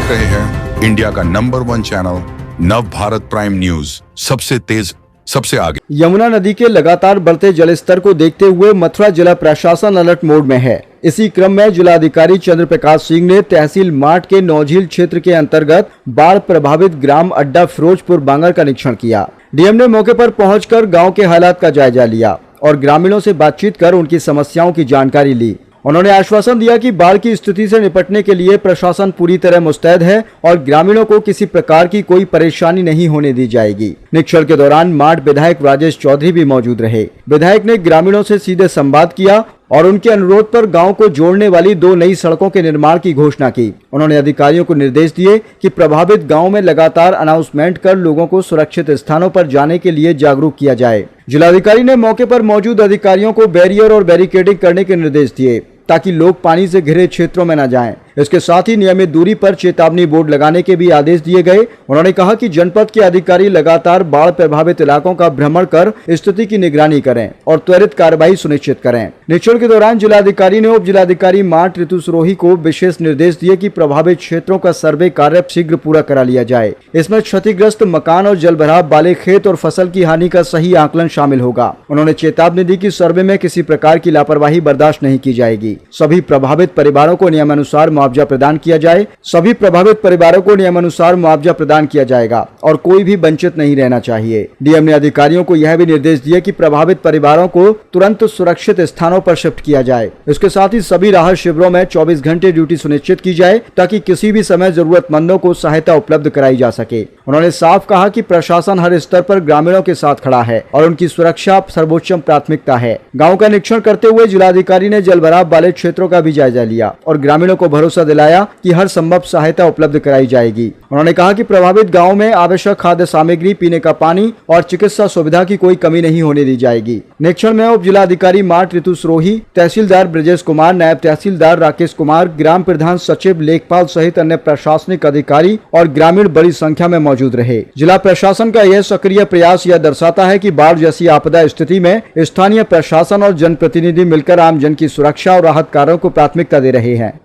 देख रहे हैं इंडिया का नंबर 1 चैनल नव भारत प्राइम न्यूज, सबसे तेज सबसे आगे। यमुना नदी के लगातार बढ़ते जलस्तर को देखते हुए मथुरा जिला प्रशासन अलर्ट मोड में है। इसी क्रम में जिलाधिकारी चंद्र प्रकाश सिंह ने तहसील माठ के नौझील क्षेत्र के अंतर्गत बाढ़ प्रभावित ग्राम अड्डा फिरोजपुर बांगर का निरीक्षण किया। डीएम ने मौके पर पहुंचकर गांव के हालात का जायजा लिया और ग्रामीणों से बातचीत कर उनकी समस्याओं की जानकारी ली। उन्होंने आश्वासन दिया कि बाढ़ की स्थिति से निपटने के लिए प्रशासन पूरी तरह मुस्तैद है और ग्रामीणों को किसी प्रकार की कोई परेशानी नहीं होने दी जाएगी। निरीक्षण के दौरान माठ विधायक राजेश चौधरी भी मौजूद रहे। विधायक ने ग्रामीणों से सीधे संवाद किया और उनके अनुरोध पर गांव को जोड़ने वाली 2 नई सड़कों के निर्माण की घोषणा की। उन्होंने अधिकारियों को निर्देश दिए कि प्रभावित गांव में लगातार अनाउंसमेंट कर लोगों को सुरक्षित स्थानों पर जाने के लिए जागरूक किया जाए। जिलाधिकारी ने मौके पर मौजूद अधिकारियों को बैरियर और बैरिकेडिंग करने के निर्देश दिए ताकि लोग पानी से घिरे क्षेत्रों में न जाएं। इसके साथ ही नियमित दूरी पर चेतावनी बोर्ड लगाने के भी आदेश दिए गए। उन्होंने कहा कि जनपद के अधिकारी लगातार बाढ़ प्रभावित इलाकों का भ्रमण कर स्थिति की निगरानी करें और त्वरित कार्रवाई सुनिश्चित करें। निरीक्षण के दौरान जिलाधिकारी ने उप जिलाधिकारी माठ ऋतु सरोही को विशेष निर्देश दिए कि प्रभावित क्षेत्रों का सर्वे कार्य शीघ्र पूरा करा लिया जाए। इसमें क्षतिग्रस्त मकान और जलभराव वाले खेत और फसल की हानि का सही आकलन शामिल होगा। उन्होंने चेतावनी दी कि सर्वे में किसी प्रकार की लापरवाही बर्दाश्त नहीं की जाएगी। सभी प्रभावित परिवारों को नियमानुसार मुआवजा प्रदान किया जाए। सभी प्रभावित परिवारों को नियमानुसार मुआवजा प्रदान किया जाएगा और कोई भी वंचित नहीं रहना चाहिए। डीएम ने अधिकारियों को यह भी निर्देश दिए कि प्रभावित परिवारों को तुरंत सुरक्षित स्थानों पर शिफ्ट किया जाए। इसके साथ ही सभी राहत शिविरों में 24 घंटे ड्यूटी सुनिश्चित की जाए ताकि किसी भी समय जरूरतमंदों को सहायता उपलब्ध कराई जा सके। उन्होंने साफ कहा कि प्रशासन हर स्तर पर ग्रामीणों के साथ खड़ा है और उनकी सुरक्षा सर्वोच्च प्राथमिकता है। गाँव का निरीक्षण करते हुए जिलाधिकारी ने जलभराव वाले क्षेत्रों का भी जायजा लिया और ग्रामीणों को भरोसा दिलाया कि हर संभव सहायता उपलब्ध कराई जाएगी। उन्होंने कहा कि प्रभावित गांव में आवश्यक खाद्य सामग्री, पीने का पानी और चिकित्सा सुविधा की कोई कमी नहीं होने दी जाएगी। निरीक्षण में उप जिलाधिकारी माठ ऋतु सरोही, तहसीलदार ब्रजेश कुमार, नायब तहसीलदार राकेश कुमार, ग्राम प्रधान सचिव लेखपाल सहित अन्य प्रशासनिक अधिकारी और ग्रामीण बड़ी संख्या में मौजूद रहे। जिला प्रशासन का यह सक्रिय प्रयास यह दर्शाता है कि बाढ़ जैसी आपदा स्थिति में स्थानीय प्रशासन और जनप्रतिनिधि मिलकर आम जन की सुरक्षा और राहत कार्यों को प्राथमिकता दे रहे हैं।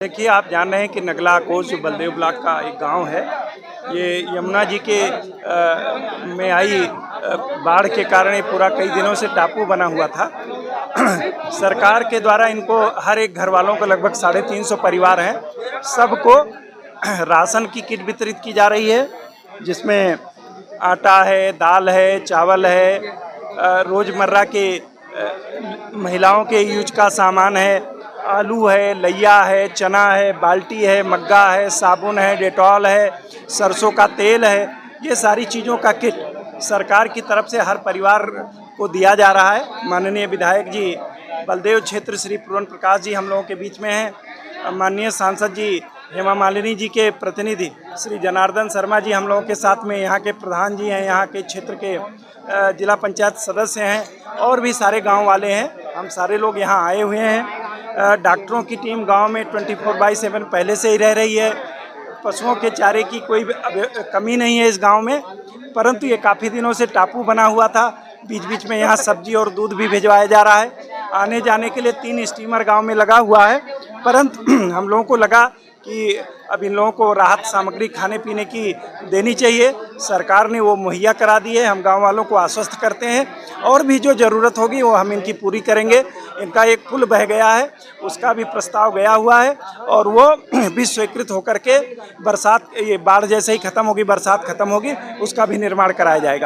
देखिए, आप जान रहे हैं कि नगला कोस जो बलदेव ब्लॉक का एक गांव है, ये यमुना जी के में आई बाढ़ के कारण ये पूरा कई दिनों से टापू बना हुआ था। सरकार के द्वारा इनको हर एक घर वालों को लगभग 350 परिवार हैं, सबको राशन की किट वितरित की जा रही है, जिसमें आटा है, दाल है, चावल है, रोज़मर्रा के महिलाओं के यूज का सामान है, आलू है, लैया है, चना है, बाल्टी है, मग्गा है, साबुन है, डेटॉल है, सरसों का तेल है। ये सारी चीज़ों का किट सरकार की तरफ से हर परिवार को दिया जा रहा है। माननीय विधायक जी बलदेव क्षेत्र श्री पूर्ण प्रकाश जी हम लोगों के बीच में हैं। माननीय सांसद जी हेमा मालिनी जी के प्रतिनिधि श्री जनार्दन शर्मा जी हम लोगों के साथ में, यहाँ के प्रधान जी हैं, यहाँ के क्षेत्र के जिला पंचायत सदस्य हैं और भी सारे गाँव वाले हैं। हम सारे लोग यहाँ आए हुए हैं। डॉक्टरों की टीम गांव में 24/7 पहले से ही रह रही है। पशुओं के चारे की कोई कमी नहीं है इस गांव में, परंतु ये काफ़ी दिनों से टापू बना हुआ था। बीच बीच में यहाँ सब्जी और दूध भी भिजवाया जा रहा है। आने जाने के लिए 3 स्टीमर गांव में लगा हुआ है, परंतु हम लोगों को लगा कि अब इन लोगों को राहत सामग्री खाने पीने की देनी चाहिए। सरकार ने वो मुहैया करा दी है। हम गांव वालों को आश्वस्त करते हैं और भी जो ज़रूरत होगी वो हम इनकी पूरी करेंगे। इनका एक पुल बह गया है, उसका भी प्रस्ताव गया हुआ है और वो भी स्वीकृत होकर के बरसात, ये बाढ़ जैसे ही ख़त्म होगी, बरसात ख़त्म होगी, उसका भी निर्माण कराया जाएगा।